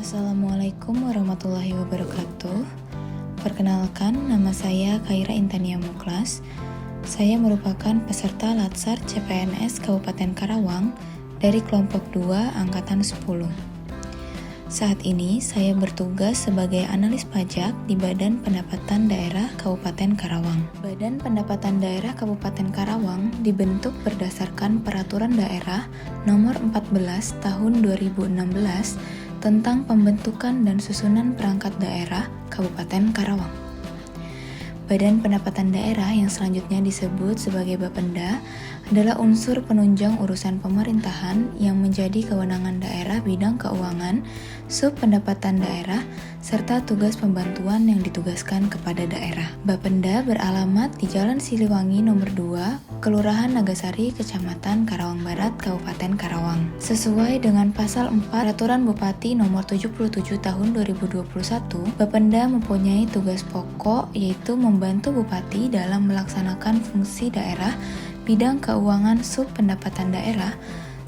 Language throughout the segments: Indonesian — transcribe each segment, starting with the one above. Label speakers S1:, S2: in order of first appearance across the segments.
S1: Assalamualaikum warahmatullahi wabarakatuh. Perkenalkan, nama saya Khaira Intania Muklas. Saya merupakan peserta Latsar CPNS Kabupaten Karawang dari kelompok 2 Angkatan 10. Saat ini saya bertugas sebagai analis pajak di Badan Pendapatan Daerah Kabupaten Karawang. Badan Pendapatan Daerah Kabupaten Karawang dibentuk berdasarkan Peraturan Daerah Nomor 14 Tahun 2016 tentang pembentukan dan susunan perangkat daerah Kabupaten Karawang. Badan Pendapatan Daerah yang selanjutnya disebut sebagai Bapenda adalah unsur penunjang urusan pemerintahan yang menjadi kewenangan daerah bidang keuangan, sub pendapatan daerah, serta tugas pembantuan yang ditugaskan kepada daerah. Bapenda beralamat di Jalan Siliwangi nomor 2, Kelurahan Nagasari, Kecamatan Karawang Barat, Kabupaten Karawang. Sesuai dengan Pasal 4 Peraturan Bupati nomor 77 tahun 2021, Bapenda mempunyai tugas pokok yaitu membantu Bupati dalam melaksanakan fungsi daerah, bidang keuangan sub pendapatan daerah,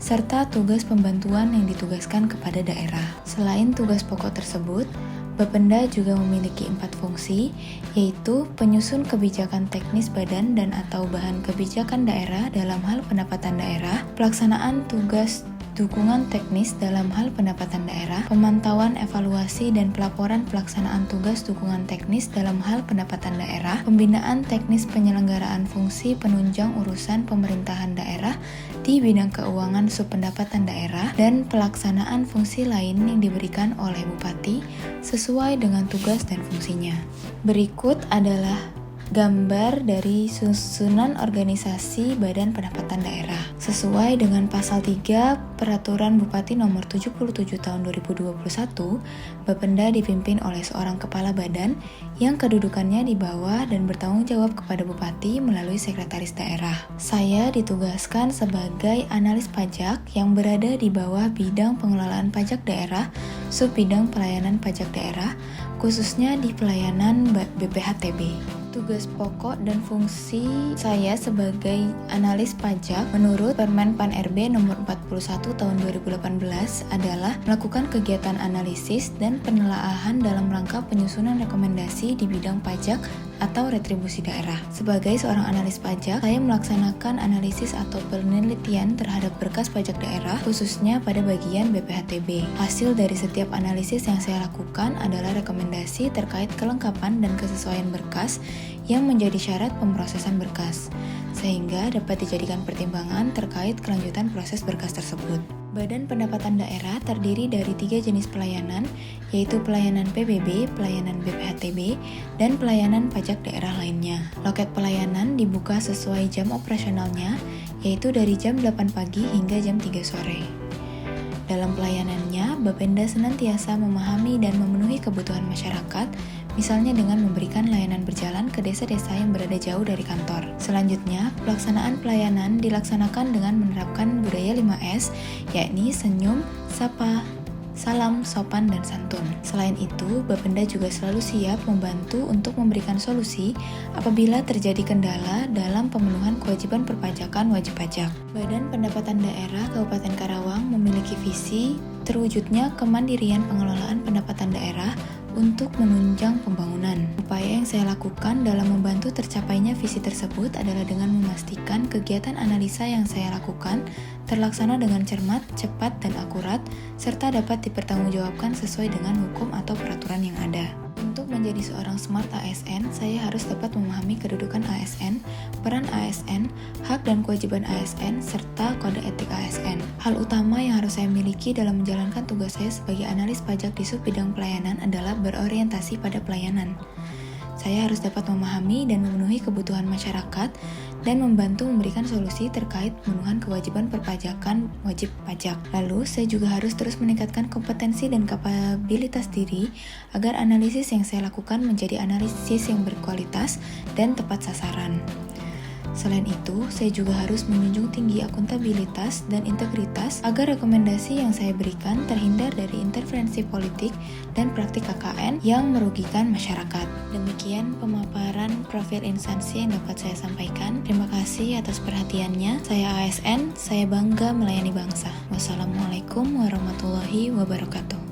S1: serta tugas pembantuan yang ditugaskan kepada daerah. Selain tugas pokok tersebut, Bapenda juga memiliki 4 fungsi, yaitu penyusun kebijakan teknis badan dan atau bahan kebijakan daerah dalam hal pendapatan daerah, pelaksanaan tugas dukungan teknis dalam hal pendapatan daerah, pemantauan, evaluasi, dan pelaporan pelaksanaan tugas dukungan teknis dalam hal pendapatan daerah, pembinaan teknis penyelenggaraan fungsi penunjang urusan pemerintahan daerah di bidang keuangan subpendapatan daerah, dan pelaksanaan fungsi lain yang diberikan oleh Bupati sesuai dengan tugas dan fungsinya. Berikut adalah gambar dari susunan organisasi Badan Pendapatan Daerah. Sesuai dengan Pasal 3 Peraturan Bupati nomor 77 tahun 2021, Bapenda dipimpin oleh seorang kepala badan yang kedudukannya di bawah dan bertanggung jawab kepada Bupati melalui sekretaris daerah. Saya ditugaskan sebagai analis pajak yang berada di bawah bidang pengelolaan pajak daerah, sub bidang pelayanan pajak daerah, khususnya di pelayanan BPHTB. Tugas pokok dan fungsi saya sebagai analis pajak menurut Permen Pan RB nomor 41 tahun 2018 adalah melakukan kegiatan analisis dan penelaahan dalam rangka penyusunan rekomendasi di bidang pajak atau retribusi daerah. Sebagai seorang analis pajak, saya melaksanakan analisis atau penelitian terhadap berkas pajak daerah, khususnya pada bagian BPHTB. Hasil dari setiap analisis yang saya lakukan adalah rekomendasi terkait kelengkapan dan kesesuaian berkas yang menjadi syarat pemrosesan berkas, sehingga dapat dijadikan pertimbangan terkait kelanjutan proses berkas tersebut. Badan Pendapatan Daerah terdiri dari 3 jenis pelayanan, yaitu pelayanan PBB, pelayanan BPHTB, dan pelayanan pajak daerah lainnya. Loket pelayanan dibuka sesuai jam operasionalnya, yaitu dari jam 8 pagi hingga jam 3 sore. Dalam pelayanannya, Bapenda senantiasa memahami dan memenuhi kebutuhan masyarakat, misalnya dengan memberikan layanan berjalan ke desa-desa yang berada jauh dari kantor. Selanjutnya, pelaksanaan pelayanan dilaksanakan dengan menerapkan budaya 5S, yakni senyum, sapa, salam, sopan, dan santun. Selain itu, Bapenda juga selalu siap membantu untuk memberikan solusi apabila terjadi kendala dalam pemenuhan kewajiban perpajakan wajib pajak. Badan Pendapatan Daerah Kabupaten Karawang memiliki visi terwujudnya kemandirian pengelolaan pendapatan daerah untuk menunjang pembangunan. Upaya yang saya lakukan dalam membantu tercapainya visi tersebut adalah dengan memastikan kegiatan analisa yang saya lakukan terlaksana dengan cermat, cepat, dan akurat, serta dapat dipertanggungjawabkan sesuai dengan hukum atau peraturan yang ada. Untuk menjadi seorang smart ASN, saya harus dapat memahami kedudukan ASN, peran ASN, hak dan kewajiban ASN, serta kode etik ASN. Hal utama yang harus saya miliki dalam menjalankan tugas saya sebagai analis pajak di sub bidang pelayanan adalah berorientasi pada pelayanan. Saya harus dapat memahami dan memenuhi kebutuhan masyarakat dan membantu memberikan solusi terkait pemenuhan kewajiban perpajakan wajib pajak. Lalu, saya juga harus terus meningkatkan kompetensi dan kapabilitas diri agar analisis yang saya lakukan menjadi analisis yang berkualitas dan tepat sasaran. Selain itu, saya juga harus menjunjung tinggi akuntabilitas dan integritas agar rekomendasi yang saya berikan terhindar dari interferensi politik dan praktik KKN yang merugikan masyarakat. Demikian pemaparan profil instansi yang dapat saya sampaikan. Terima kasih atas perhatiannya. Saya ASN, saya bangga melayani bangsa. Wassalamualaikum warahmatullahi wabarakatuh.